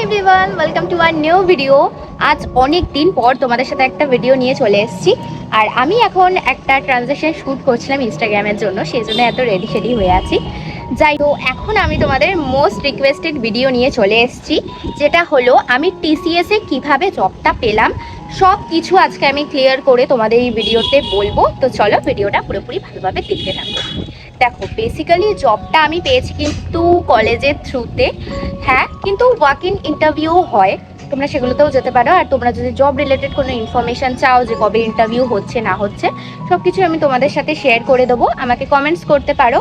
Everyone, welcome to our new video. আজ অনেক দিন পর তোমাদের সাথে একটা ভিডিও নিয়ে চলে এসেছি। আর আমি এখন একটা ট্রানজ্যাকশন শ্যুট করছিলাম ইনস্টাগ্রামের জন্য, সেই জন্য এত রেডি হয়ে আছি। যাই হোক, এখন আমি তোমাদের মোস্ট রিকোয়েস্টেড ভিডিও নিয়ে চলে এসেছি, যেটা হলো আমি টিসিএস এ কীভাবে জবটা পেলাম। সব কিছু আজকে আমি ক্লিয়ার করে তোমাদের এই ভিডিওতে বলবো। তো চলো ভিডিওটা পুরোপুরি ভালোভাবে দেখতে থাকো। দেখো, বেসিক্যালি জবটা আমি পেয়েছি কিন্তু কলেজের থ্রুতে। হ্যাঁ, কিন্তু ওয়াক ইন ইন্টারভিউ হয়, তোমরা সেগুলোতেও যেতে পারো। আর তোমরা যদি জব রিলেটেড কোনো ইনফরমেশান চাও যে কবে ইন্টারভিউ হচ্ছে না হচ্ছে, সব কিছু আমি তোমাদের সাথে শেয়ার করে দেবো। আমাকে কমেন্টস করতে পারো।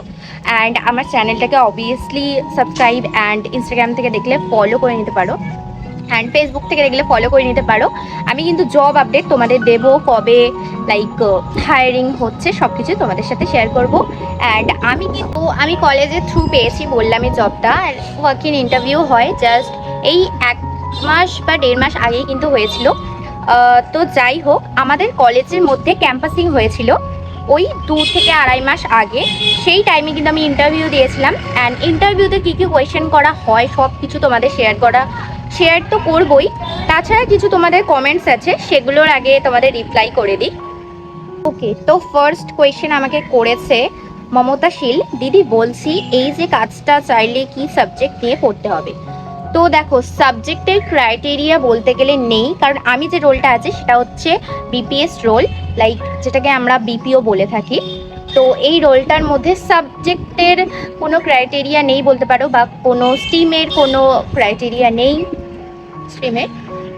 অ্যান্ড আমার চ্যানেলটাকে অবভিয়াসলি সাবস্ক্রাইব অ্যান্ড ইনস্টাগ্রাম থেকে দেখলে ফলো করে নিতে পারো, অ্যান্ড ফেসবুক থেকে দেখলে ফলো করে নিতে পারো। আমি কিন্তু জব আপডেট তোমাদের দেবো, কবে লাইক হায়ারিং হচ্ছে সব কিছু তোমাদের সাথে শেয়ার করব। অ্যান্ড আমি কলেজের থ্রু পেয়েছি, বললাম এই জবটা। ওয়াক ইন ইন্টারভিউ হয় জাস্ট এই 1 মাস বা 1.5 মাস আগেই কিন্তু হয়েছিল। তো যাই হোক, আমাদের কলেজের মধ্যে ক্যাম্পাসিং হয়েছিল ওই 2 থেকে 2.5 মাস আগে। সেই টাইমে কিন্তু আমি ইন্টারভিউ দিয়েছিলাম। অ্যান্ড ইন্টারভিউতে কী কী কোয়েশ্চেন করা হয় সব কিছু তোমাদের শেয়ার তো করবই। তাছাড়া কিছু তোমাদের কমেন্টস আছে, সেগুলোর আগে তোমাদের রিপ্লাই করে দিই। ওকে, তো ফার্স্ট কোয়েশ্চেন আমাকে করেছে মমতাশীল দিদি, বলছি এই যে কাজটা চাইলে কি সাবজেক্ট নিয়ে পড়তে হবে? তো দেখো, সাবজেক্টের ক্রাইটেরিয়া বলতে গেলে নেই, কারণ আমি যে রোলটা আছে সেটা হচ্ছে বিপিএস রোল, লাইক যেটাকে আমরা বিপিও বলে থাকি। তো এই রোলটার মধ্যে সাবজেক্টের কোনো ক্রাইটেরিয়া নেই বলতে পারো, বা কোনো স্ট্রিমের কোনো ক্রাইটেরিয়া নেই স্ট্রিমের।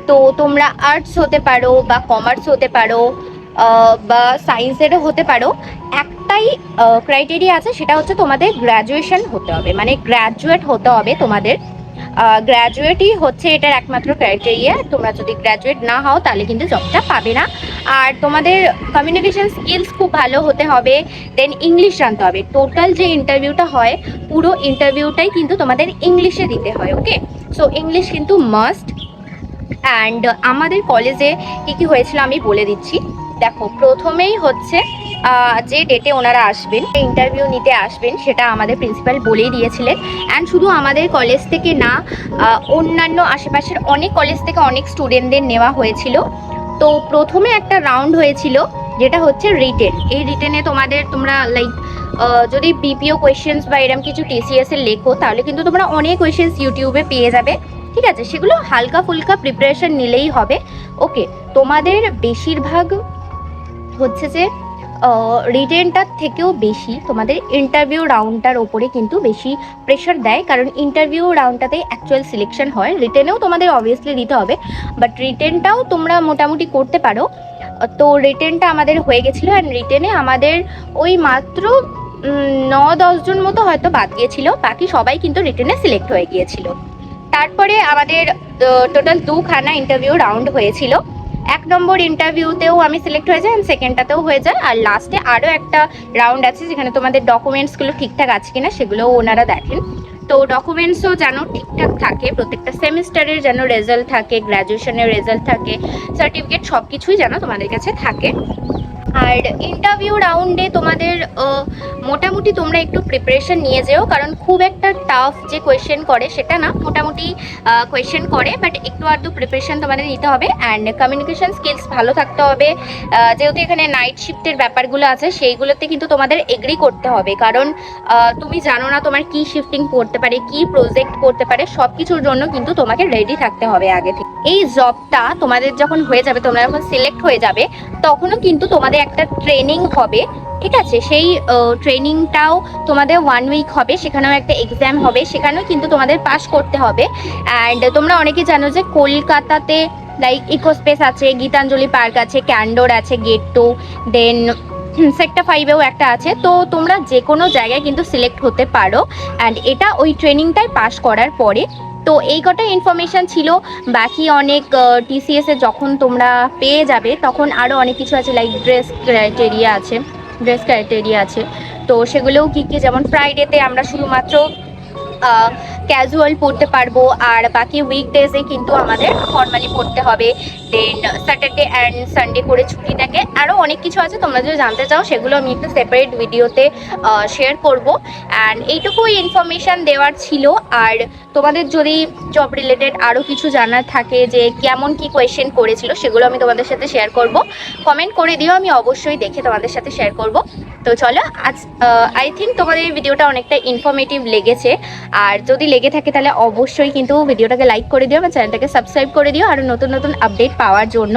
তো তোমরা আর্টস হতে পারো বা কমার্স হতে পারো বা সায়েন্সেরও হতে পারো। একটাই ক্রাইটেরিয়া আছে, সেটা হচ্ছে তোমাদের গ্র্যাজুয়েশন হতে হবে, মানে গ্র্যাজুয়েট হতে হবে তোমাদের। গ্র্যাজুয়েটই হচ্ছে এটার একমাত্র ক্রাইটেরিয়া। তোমরা যদি গ্র্যাজুয়েট না হও তাহলে কিন্তু জবটা পাবে না। আর তোমাদের কমিউনিকেশন স্কিলস খুব ভালো হতে হবে, দেন ইংলিশ জানতে হবে। টোটাল যে ইন্টারভিউটা হয়, পুরো ইন্টারভিউটাই কিন্তু তোমাদের ইংলিশে দিতে হয়। ওকে, সো ইংলিশ কিন্তু মাস্ট। অ্যান্ড আমাদের কলেজে কী কী হয়েছিল আমি বলে দিচ্ছি। দেখো, প্রথমেই হচ্ছে যে ডেটে ওনারা আসবেন, ইন্টারভিউ নিতে আসবেন, সেটা আমাদের প্রিন্সিপাল বলেই দিয়েছিলেন। অ্যান্ড শুধু আমাদের কলেজ থেকে না, অন্যান্য আশেপাশের অনেক কলেজ থেকে অনেক স্টুডেন্টদের নেওয়া হয়েছিল। তো প্রথমে একটা রাউন্ড হয়েছিল, যেটা হচ্ছে রিটেন। এই রিটেনে তোমরা লাইক যদি বিপিও কোয়েশ্চেন্স বা এরকম কিছু টিসিএস এর লেখো, তাহলে কিন্তু তোমরা অনেক কোয়েশ্চেন্স ইউটিউবে পেয়ে যাবে। ঠিক আছে, সেগুলো হালকা ফুলকা প্রিপারেশন নিলেই হবে। ওকে, তোমাদের বেশিরভাগ হচ্ছে যে রিটেনটার থেকেও বেশি তোমাদের ইন্টারভিউ রাউন্ডটার ওপরে কিন্তু বেশি প্রেশার দেয়, কারণ ইন্টারভিউ রাউন্ডটাতেই অ্যাকচুয়াল সিলেকশন হয়। রিটেনেও তোমাদের অবভিয়াসলি দিতে হবে, বাট রিটেনটাও তোমরা মোটামুটি করতে পারো। তো রিটেনটা আমাদের হয়ে গেছিলো। অ্যান্ড রিটেনে আমাদের ওই মাত্র 9-10 জন মতো হয়তো বাদ গিয়েছিল, বাকি সবাই কিন্তু রিটেনে সিলেক্ট হয়ে গিয়েছিল। তারপরে আমাদের টোটাল 2খানা ইন্টারভিউ রাউন্ড হয়েছিল। 1 নম্বর ইন্টারভিউতেও আমি সিলেক্ট হয়ে যাই, অ্যান্ড সেকেন্ডটাতেও হয়ে যায়। আর লাস্টে আরও একটা রাউন্ড আছে, যেখানে তোমাদের ডকুমেন্টসগুলো ঠিকঠাক আছে কিনা সেগুলোও ওনারা দেখেন। তো ডকুমেন্টসও যেন ঠিকঠাক থাকে, প্রত্যেকটা সেমিস্টারের যেন রেজাল্ট থাকে, গ্র্যাজুয়েশনের রেজাল্ট থাকে, সার্টিফিকেট সব কিছুই যেন তোমাদের কাছে থাকে। আর ইন্টারভিউ রাউন্ডে তোমাদের মোটামুটি তোমরা একটু প্রিপারেশন নিয়ে যেও, কারণ খুব একটা টাফ যে কোয়েশ্চেন করে সেটা না, মোটামুটি কোয়েশ্চেন করে, বাট একটু আধটু প্রিপারেশন তোমাদের নিতে হবে। অ্যান্ড কমিউনিকেশন স্কিলস ভালো থাকতে হবে। যেহেতু এখানে নাইট শিফটের ব্যাপারগুলো আছে, সেইগুলোতে কিন্তু তোমাদের এগ্রি করতে হবে, কারণ তুমি জানো না তোমার কি শিফটিং পড়তে পারে, কি প্রজেক্ট পড়তে পারে, সব কিছুর জন্য কিন্তু তোমাকে রেডি থাকতে হবে আগে থেকে। এই জবটা তোমাদের যখন হয়ে যাবে, তোমরা যখন সিলেক্ট হয়ে যাবে, তখনও কিন্তু তোমাদের একটা ট্রেনিং হবে। ঠিক আছে, সেই ট্রেনিংটাও তোমাদের 1 উইক হবে, সেখানেও একটা এক্সাম হবে, সেখানেও কিন্তু তোমাদের পাস করতে হবে। অ্যান্ড তোমরা অনেকেই জানো যে কলকাতাতে লাইক ইকোস্পেস আছে, গীতাঞ্জলি পার্ক আছে, ক্যান্ডোর আছে, গেট 2, দেন সেক্টর 5-এও একটা আছে। তো তোমরা যে কোনো জায়গায় কিন্তু সিলেক্ট হতে পারো, অ্যান্ড এটা ওই ট্রেনিংটাই পাস করার পরে। তো এই কটা ইনফরমেশান ছিল। বাকি অনেক টিসিএসে যখন তোমরা পেয়ে যাবে, তখন আরও অনেক কিছু আছে, লাইক ড্রেস ক্রাইটেরিয়া আছে। তো সেগুলোও কী কী, যেমন ফ্রাইডেতে আমরা শুধুমাত্র ক্যাজুয়াল পরতে পারবো, আর বাকি উইকডেজে কিন্তু আমাদের ফর্মালি পরতে হবে। দেন স্যাটারডে অ্যান্ড সানডে করে ছুটি থাকে। আরও অনেক কিছু আছে, তোমরা যদি জানতে চাও সেগুলো আমি একটা সেপারেট ভিডিওতে শেয়ার করব। অ্যান্ড এইটুকুই ইনফরমেশান দেওয়ার ছিল। আর তোমাদের যদি জব রিলেটেড আরও কিছু জানার থাকে যে কেমন কি কোয়েশ্চেন করেছিল, সেগুলো আমি তোমাদের সাথে শেয়ার করব। কমেন্ট করে দিও, আমি অবশ্যই দেখে তোমাদের সাথে শেয়ার করব। তো চলো, আজ আই থিঙ্ক তোমাদের এই ভিডিওটা অনেকটা ইনফরমেটিভ লেগেছে। আর যদি লেগে থাকে তাহলে অবশ্যই কিন্তু ভিডিওটাকে লাইক করে দিও, আমার চ্যানেলটাকে সাবস্ক্রাইব করে দিও আরও নতুন নতুন আপডেট পাওয়ার জন্য।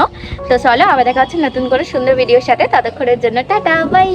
তো চলো, আবার দেখা হচ্ছে নতুন করে সুন্দর ভিডিওর সাথে। ততক্ষণের জন্য টাটা, বাই।